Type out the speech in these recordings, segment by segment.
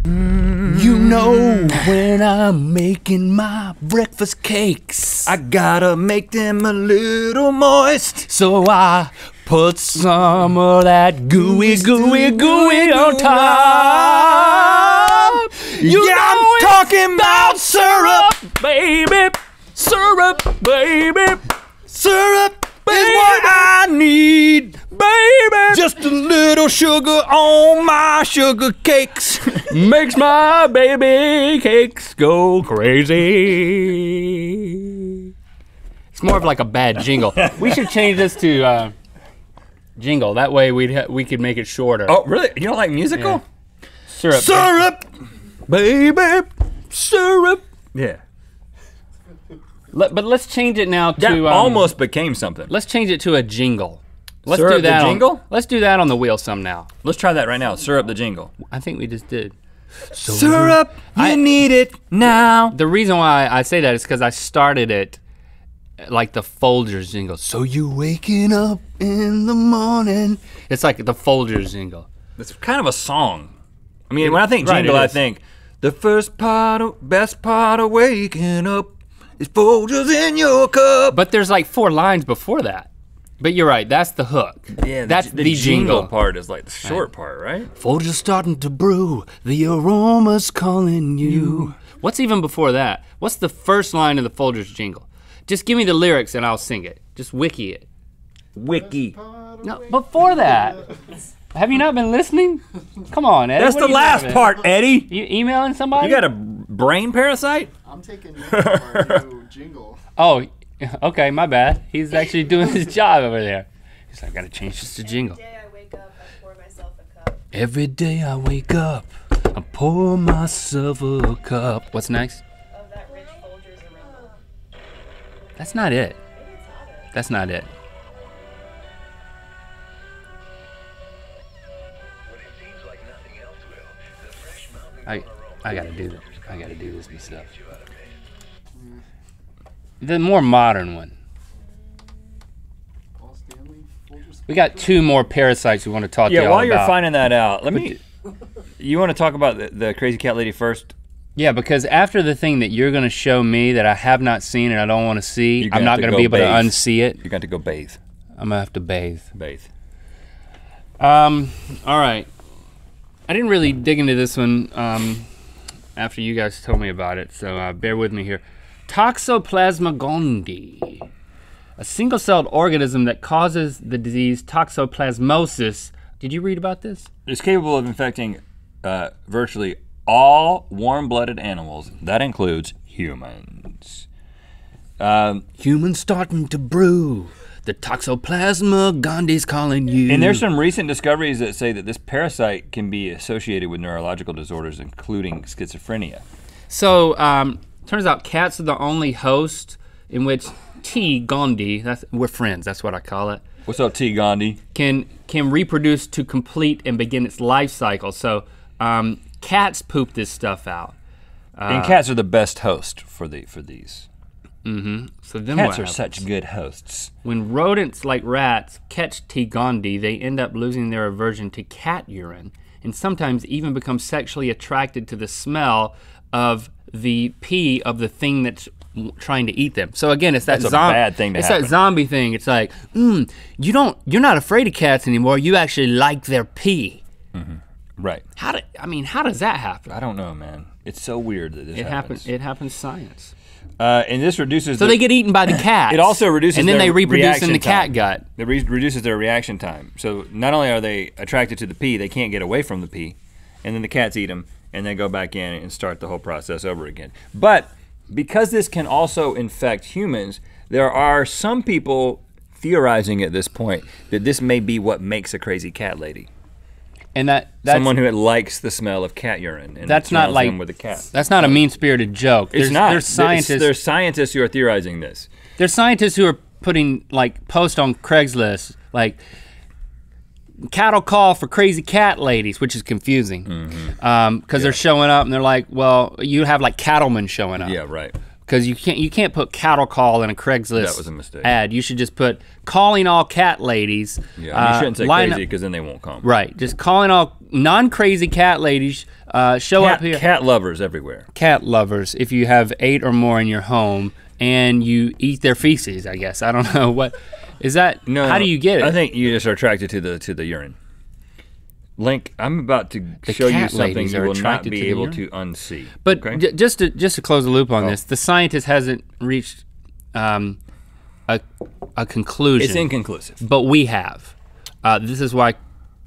You know when I'm making my breakfast cakes, I gotta make them a little moist. so I put some of that gooey on top. You Yeah, know I'm talking about syrup. baby, syrup, baby, Syrup is what I need. baby. Just a little sugar on my sugar cakes. Makes my baby cakes go crazy. It's more of like a bad jingle. We should change this to jingle. That way we could make it shorter. Oh, really? You don't like musical? Yeah. Syrup. Syrup, Baby, syrup. Yeah. But let's change it now That to almost became something. Let's change it to a jingle. Let's Syrup do that the jingle? let's do that on the wheel some now. Let's try that right now. Syrup the jingle. I think we just did. Syrup, you need it now. The reason why I say that is because I started it like the Folgers jingle. So you waking up in the morning. It's like the Folgers jingle. It's kind of a song. I mean, when I think Right, jingle, it I is. think the best part of waking up is Folgers in your cup. But there's like 4 lines before that. But you're right, that's the hook. Yeah, that's the jingle part is like the short part, right? Folgers starting to brew, the aroma's calling you. What's even before that? What's the first line of the Folgers jingle? Just give me the lyrics and I'll sing it. Just wiki it. Wiki. No, before that. Have you not been listening? Come on, Eddie. That's what the are you last doing? part, Eddie. You emailing somebody? You got a brain parasite? I'm taking notes of our new jingle. Oh, okay, my bad. He's actually doing his job over there. He's like, I gotta change this to jingle. Every day I wake up, I pour myself a cup. Every day I wake up, I pour myself a cup. What's next? Of that rich Folgers aroma. That's not it. Maybe it's hotter. That's not it. I gotta do this. I gotta do this myself. The more modern one. Paul Stanley, Folgers. We got 2 more parasites we want to talk to Yeah, y'all while you're about. finding that out, you want to talk about the crazy cat lady first? Yeah, because after the thing that you're gonna show me that I have not seen and I don't want to see, You're I'm gonna not have to gonna go be able to bathe. unsee it. You got to go bathe. I'm gonna have to bathe. Bathe. All right. I didn't really dig into this one after you guys told me about it, so bear with me here. Toxoplasma gondii, a single-celled organism that causes the disease toxoplasmosis. Did you read about this? It's capable of infecting virtually all warm-blooded animals. That includes humans. Humans starting to brew. The Toxoplasma gondii's calling you. And there's some recent discoveries that say that this parasite can be associated with neurological disorders, including schizophrenia. So, turns out cats are the only host in which T. gondii, we're friends, that's what I call it, What's up, T. Gandhi? can reproduce to complete and begin its life cycle. So, cats poop this stuff out. And cats are the best host for these. So then Cats what are happens? such good hosts. When rodents like rats catch T. gondii, they end up losing their aversion to cat urine and sometimes even become sexually attracted to the smell of the pee of the thing that's trying to eat them. So again, it's that That's a bad thing to It's happen. that zombie thing. It's like, you're not afraid of cats anymore. You actually like their pee. Right. How does that happen? I don't know, man. It's so weird that this happens. It happens science. And this reduces So they get eaten by the cats. It also reduces and then their they reproduce in reaction the cat time. gut. It reduces their reaction time. So not only are they attracted to the pee, they can't get away from the pee, and then the cats eat them, and then go back in and start the whole process over again. But because this can also infect humans, there are some people theorizing at this point that this may be what makes a crazy cat lady. And that's Someone who likes the smell of cat urine and That's not surrounds like them with a cat. That's not a mean-spirited joke. It's not. There's scientists. There's scientists who are theorizing this. There's scientists who are putting like posts on Craigslist like cattle call for crazy cat ladies, which is confusing because they're showing up and they're like, well, you have like cattlemen showing up. Yeah, right. because you can't put cattle call in a Craigslist That was a mistake. ad. You should just put calling all cat ladies. Yeah, you shouldn't say line crazy up- because then they won't come. Right, just calling all non-crazy cat ladies. Show up here. Cat lovers everywhere. Cat lovers. If you have 8 or more in your home and you eat their feces, I guess. I don't know what is that. No, how do you get it? I think you just are attracted to the urine. Link, I'm about to show you cat something ladies you are will not attracted be to the able urine? to unsee. But okay? just to close the loop on this, the scientist hasn't reached a conclusion. It's inconclusive. But we have. This is why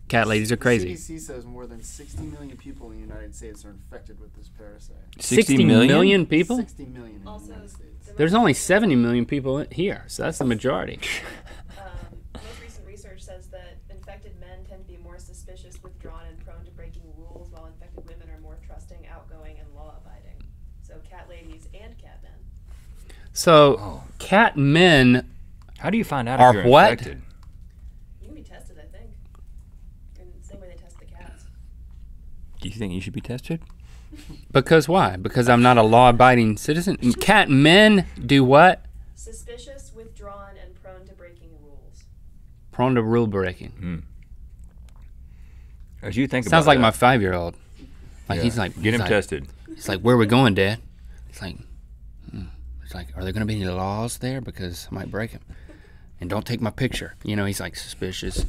cat ladies are crazy. CDC says more than 60 million people in the United States are infected with this parasite. 60 million people? 60 million in Also, the United States. There's only 70 million people here, so that's the majority. Most recent research says that infected men tend to be more suspicious, withdrawn, and prone to breaking rules, while infected women are more trusting, outgoing, and law-abiding. So cat ladies and cat men. So cat men, How do you find out Are if you're what? infected? You can be tested, I think. In the same way they test the cats. Do you think you should be tested? because why? Because I'm not a law-abiding citizen? Cat men do what? Suspicious, withdrawn, and prone to breaking rules. Prone to rule breaking. As you think Sounds about like that, my 5-year-old. Like yeah, he's like, get him he's like- tested. He's like, where are we going, Dad? It's like, it's like, are there gonna be any laws there? Because I might break them. And don't take my picture. You know, he's like suspicious.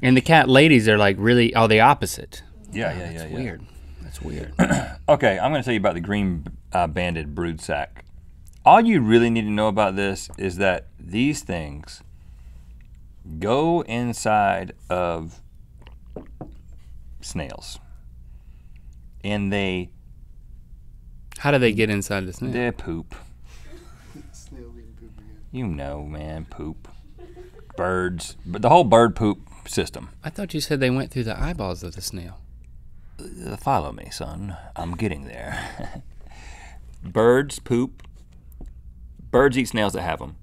And the cat ladies are like really, the opposite. Yeah. That's weird. That's weird. Okay, I'm going to tell you about the green banded brood sack. All you really need to know about this is that these things go inside of snails, and How do they get inside the snail? they poop. Snail eating poop again. You know, man, poop. Birds, but the whole bird poop system. I thought you said they went through the eyeballs of the snail. Follow me, son. I'm getting there. Birds poop. Birds eat snails that have them.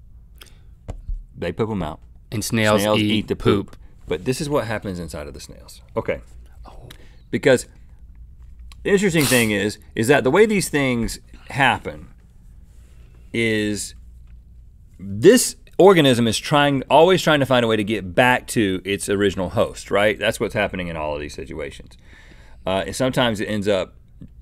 They poop them out. And snails eat the poop. But this is what happens inside of the snails. Okay. Because the interesting thing is that the way these things happen is this organism is always trying to find a way to get back to its original host, right? That's what's happening in all of these situations. And sometimes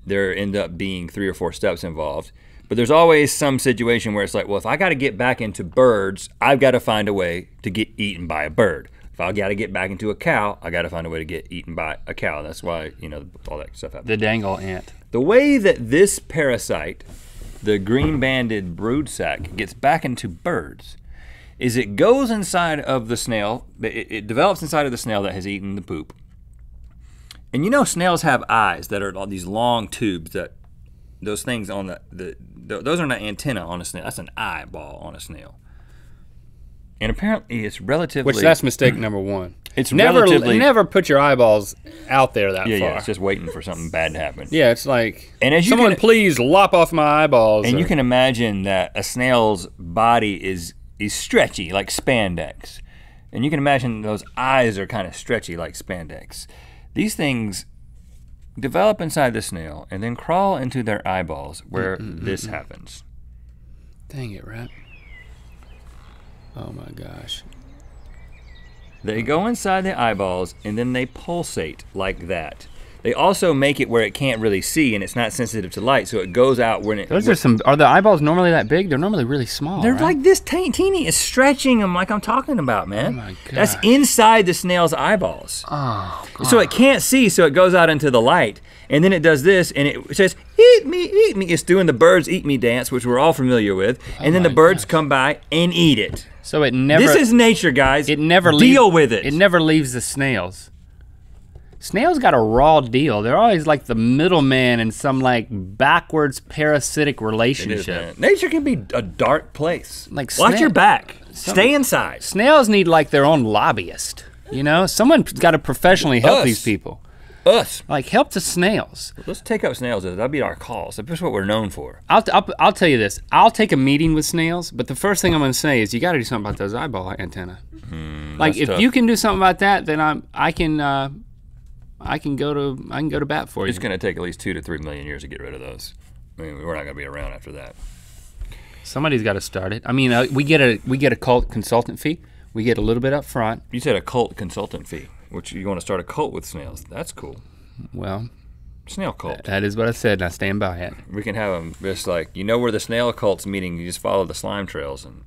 there end up being 3 or 4 steps involved, but there's always some situation where it's like, well, if I gotta get back into birds, I've gotta find a way to get eaten by a bird. If I gotta get back into a cow, I gotta find a way to get eaten by a cow. That's why, all that stuff happens. The dangle ant. The way that this parasite, the green banded brood sac, gets back into birds is it goes inside of the snail, it develops inside of the snail that has eaten the poop. And snails have eyes that are all these long tubes that, those things on those are not antenna on a snail, that's an eyeball on a snail. And apparently it's relatively... Which that's mistake number 1. It's never put your eyeballs out there that far. Yeah, it's just waiting for something bad to happen. Yeah, it's like, And as you someone can- please lop off my eyeballs. And or- you can imagine that a snail's body is stretchy like spandex. And you can imagine those eyes are kind of stretchy like spandex. These things develop inside the snail and then crawl into their eyeballs where this happens. Dang it, Rhett. Oh my gosh. They go inside the eyeballs and then they pulsate like that. They also make it where it can't really see and it's not sensitive to light, so it goes out when it... Are the eyeballs normally that big? They're normally really small, They're right? like this teeny. It's stretching them like I'm talking about, man. Oh my That's gosh. inside the snail's eyeballs. Oh, So it can't see, so it goes out into the light. And then it does this, and it says, eat me, eat me. It's doing the birds eat me dance, which we're all familiar with. And then the my birds gosh. come by and eat it. so it never... This is nature, guys. It never Deal with it. It never leaves the snails. Snails got a raw deal. They're always like the middleman in some like backwards parasitic It is, relationship. man. Nature can be a dark place. Like Watch snail- your back. Stay inside. Snails need like their own lobbyist. Someone's got to professionally help Us. these people. Us. Like help the snails. Let's take up snails. That'll be our cause. That's what we're known for. I'll tell you this. I'll take a meeting with snails, but the first thing I'm gonna say is you got to do something about those eyeball antenna. Like that's if tough. you can do something about that, then I can go to bat for you. It's going to take at least 2 to 3 million years to get rid of those. I mean, we're not gonna be around after that. Somebody's got to start it. I mean, we get a cult consultant fee. We get a little bit up front. You said a cult consultant fee, which you want to start a cult with snails. That's cool. Well, Snail cult. that is what I said, and I stand by it. We can have them just like, you know where the snail cult's meeting, you just follow the slime trails and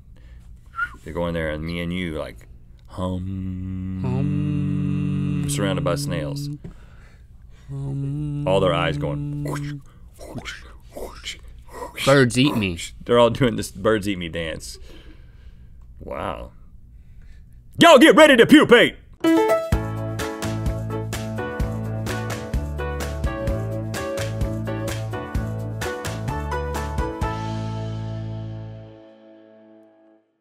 they go in there and me and you like, surrounded by snails. All their eyes going. Birds eat me. They're all doing this birds eat me dance. Wow. Y'all get ready to pupate!